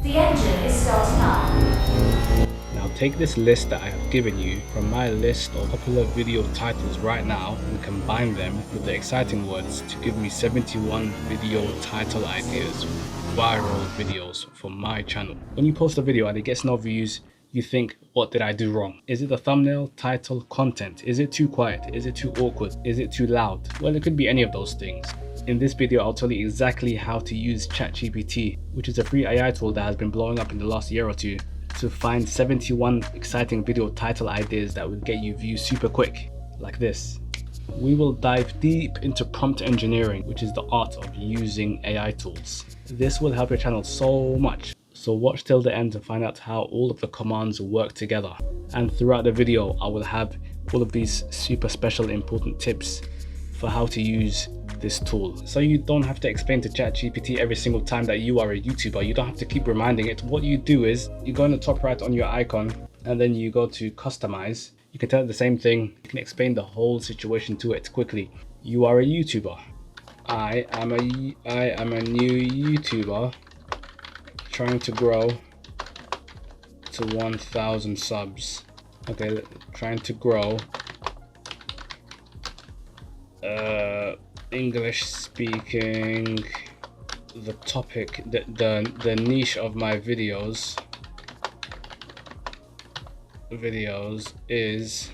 The engine is starting up. Now take this list that I have given you from my list of popular video titles right now and combine them with the exciting words to give me 71 video title ideas, viral videos for my channel. When you post a video and it gets no views, you think, what did I do wrong? Is it the thumbnail, title, content? Is it too quiet? Is it too awkward? Is it too loud? Well, it could be any of those things. In this video, I'll tell you exactly how to use ChatGPT, which is a free AI tool that has been blowing up in the last year or two, to find 71 exciting video title ideas that will get you views super quick, like this. We will dive deep into prompt engineering, which is the art of using AI tools. This will help your channel so much. So watch till the end to find out how all of the commands work together. And throughout the video, I will have all of these super special important tips for how to use this tool. So you don't have to explain to ChatGPT every single time that you are a YouTuber. You don't have to keep reminding it. What you do is you go in the top right on your icon and then you go to customize. You can tell it the same thing. You can explain the whole situation to it quickly. You are a YouTuber. I am a new YouTuber trying to grow to 1,000 subs. Okay, trying to grow. English speaking. The topic, the niche of my videos is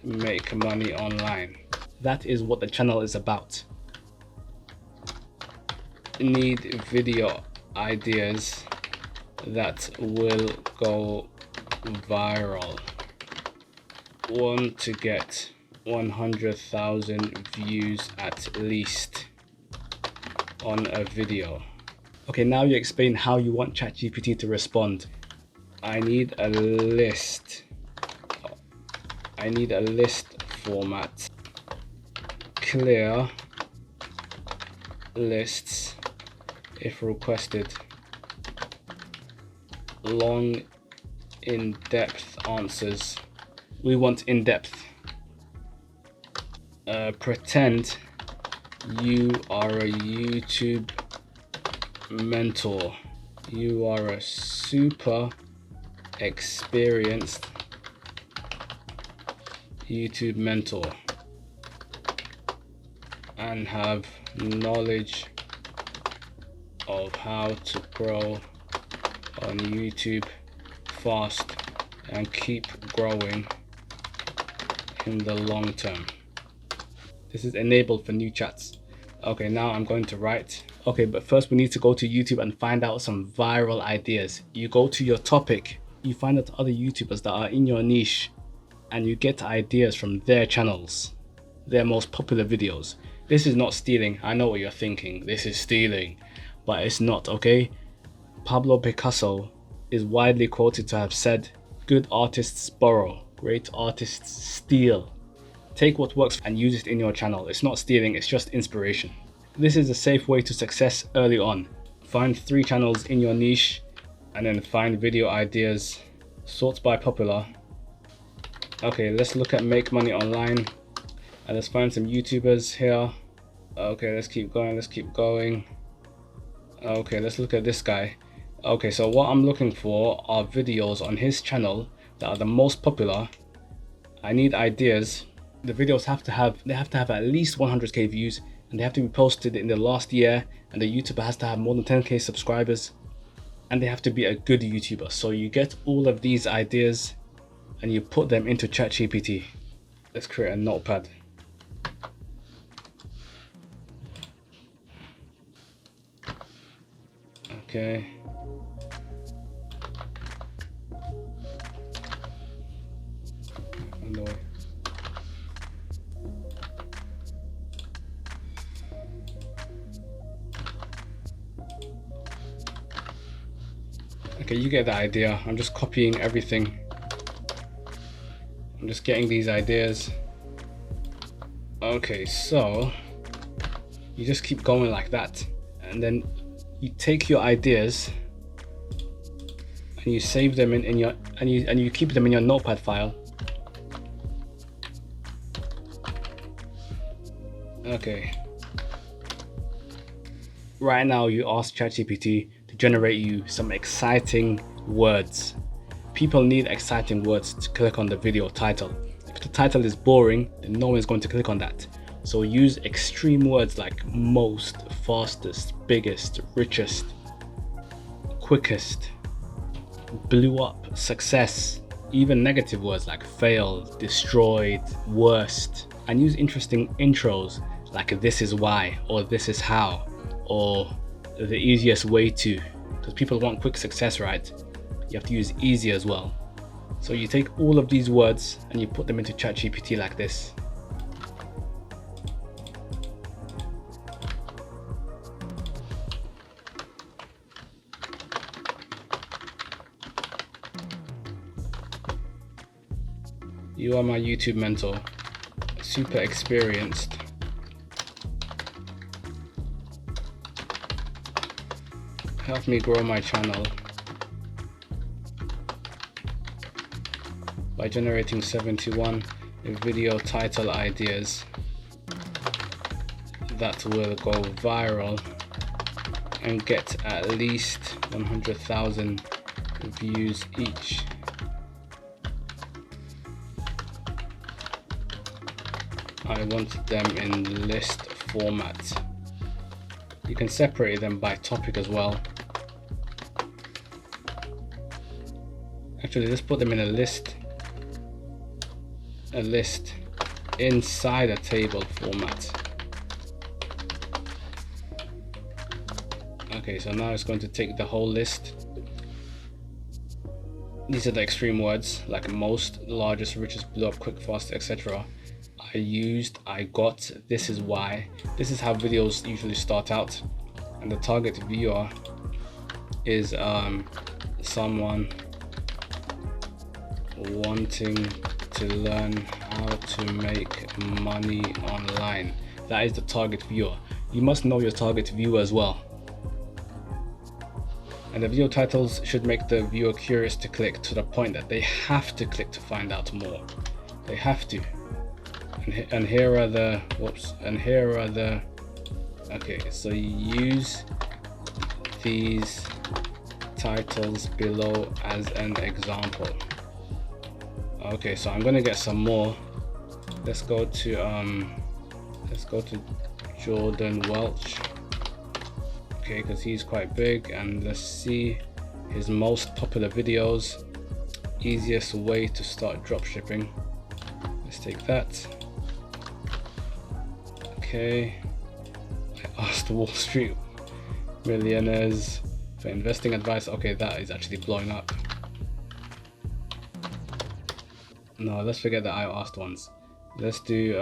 make money online. That is what the channel is about. Need video ideas that will go viral. Want to get 100,000 views at least on a video. Okay, now you explain how you want ChatGPT to respond. I need a list. I need a list format. Clear lists if requested. Long, in-depth answers. We want in-depth. Pretend you are a YouTube mentor. You are a super experienced YouTube mentor and have knowledge of how to grow on YouTube fast and keep growing in the long term. This is enabled for new chats. Okay, now I'm going to write. Okay, but first we need to go to YouTube and find out some viral ideas. You go to your topic, you find out other YouTubers that are in your niche, and you get ideas from their channels, their most popular videos. This is not stealing. I know what you're thinking. This is stealing, but it's not, okay? Pablo Picasso is widely quoted to have said, "Good artists borrow, great artists steal." Take what works and use it in your channel. It's not stealing, it's just inspiration. This is a safe way to success early on. Find 3 channels in your niche and then find video ideas. Sort by popular. Okay, let's look at make money online and let's find some YouTubers here. Okay, let's keep going. Okay, let's look at this guy. Okay, so what I'm looking for are videos on his channel that are the most popular. I need ideas. The videos have to have at least 100k views and they have to be posted in the last year, and the YouTuber has to have more than 10k subscribers, and they have to be a good YouTuber. So you get all of these ideas and you put them into ChatGPT. Let's create a notepad. Okay. No. Okay, you get the idea. I'm just copying everything. I'm just getting these ideas. Okay, so you just keep going like that, and then you take your ideas and you save them in your and you keep them in your notepad file. Okay. Right now you ask ChatGPT to to generate you some exciting words. People need exciting words to click on the video title. If the title is boring, then no one's going to click on that. So use extreme words like most, fastest, biggest, richest, quickest, blew up, success, even negative words like failed, destroyed, worst, and use interesting intros like this is why, or this is how, or the easiest way to, because people want quick success, right? You have to use easy as well. So you take all of these words and you put them into ChatGPT like this. You are my YouTube mentor, super experienced. Help me grow my channel by generating 71 video title ideas that will go viral and get at least 100,000 views each. I want them in list format. You can separate them by topic as well. Actually, let's put them in a list inside a table format. Okay, so now it's going to take the whole list. These are the extreme words like most, largest, richest, blew up, quick, fast, etc. I got, this is why. This is how videos usually start out, and the target viewer is someone wanting to learn how to make money online. That is the target viewer. You must know your target viewer as well. And the video titles should make the viewer curious to click to the point that they have to click to find out more. They have to. And here are the okay, so use these titles below as an example. Okay, so I'm gonna get some more. Let's go to Jordan Welch. Okay, because he's quite big, and let's see his most popular videos. Easiest way to start dropshipping. Let's take that. Okay, I asked Wall Street millionaires for investing advice. Okay, that is actually blowing up. No, let's forget the I asked ones. Let's do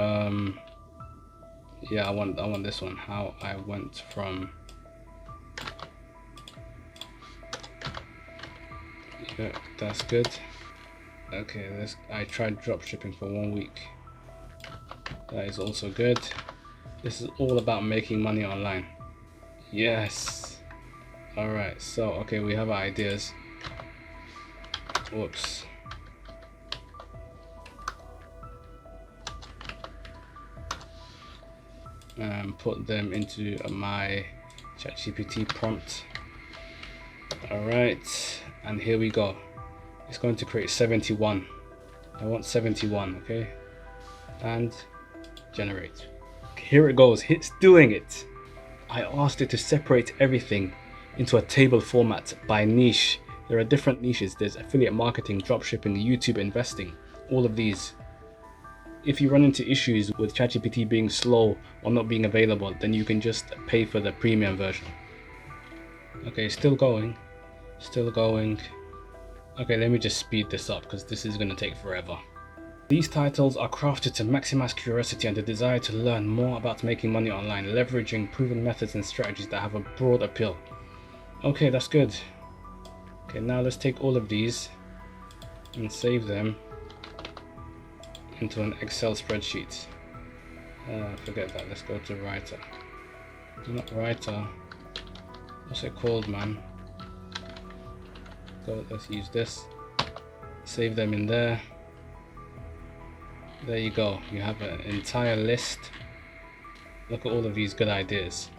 yeah, I want this one. How I went from, yeah, that's good. Okay, I tried dropshipping for 1 week. That is also good. This is all about making money online. Yes. All right, so okay, we have our ideas. Whoops. Put them into my ChatGPT prompt. All right, and here we go. It's going to create 71. I want 71, okay? And generate. Here it goes, it's doing it. I asked it to separate everything into a table format by niche. There are different niches. There's affiliate marketing, dropshipping, YouTube investing, all of these. If you run into issues with ChatGPT being slow or not being available, then you can just pay for the premium version. Okay, still going. Okay, let me just speed this up because this is going to take forever. These titles are crafted to maximize curiosity and the desire to learn more about making money online, leveraging proven methods and strategies that have a broad appeal. Okay, that's good. Okay, now let's take all of these and save them into an Excel spreadsheet. Forget that, let's go to Writer. Not Writer. What's it called, man? Let's use this. Save them in there. There you go. You have an entire list. Look at all of these good ideas.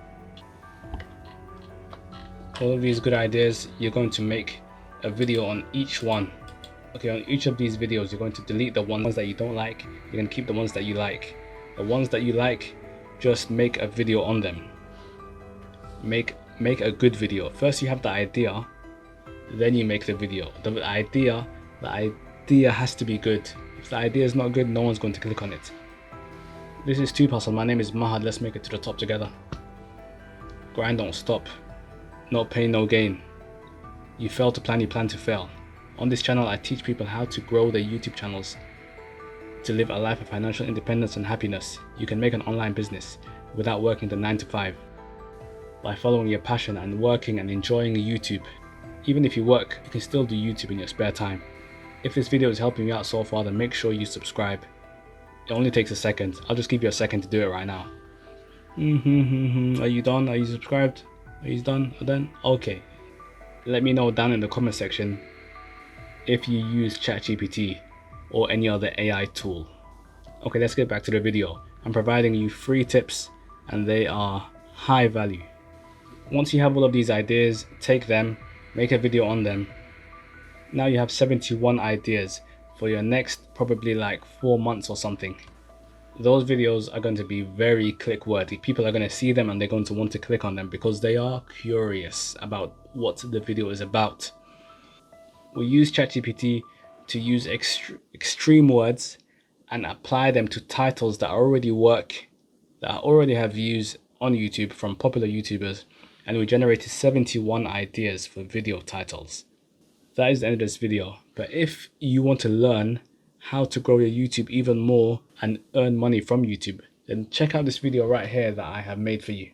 all of these good ideas, you're going to make a video on each one. Okay, on each of these videos, you're going to delete the ones that you don't like. You're going to keep the ones that you like. The ones that you like, just make a video on them. Make a good video. First you have the idea, then you make the video. The idea has to be good. If the idea is not good, no one's going to click on it. This is Tube Hustle. My name is Mahad. Let's make it to the top together. Grind, don't stop. No pain, no gain. You fail to plan, you plan to fail. On this channel, I teach people how to grow their YouTube channels to live a life of financial independence and happiness. You can make an online business without working the 9 to 5 by following your passion and working and enjoying YouTube. Even if you work, you can still do YouTube in your spare time. If this video is helping you out so far, then make sure you subscribe. It only takes a second. I'll just give you a second to do it right now. Are you done? Are you subscribed? Are you done? Are done? Okay. Let me know down in the comment section if you use ChatGPT or any other AI tool. Okay, let's get back to the video. I'm providing you 3 tips and they are high value. Once you have all of these ideas, take them, make a video on them. Now you have 71 ideas for your next probably like 4 months or something. Those videos are going to be very click worthy. People are going to see them and they're going to want to click on them because they are curious about what the video is about. We use ChatGPT to use extreme words and apply them to titles that already work, that already have views on YouTube from popular YouTubers, and we generated 71 ideas for video titles. That is the end of this video. But if you want to learn how to grow your YouTube even more and earn money from YouTube, then check out this video right here that I have made for you.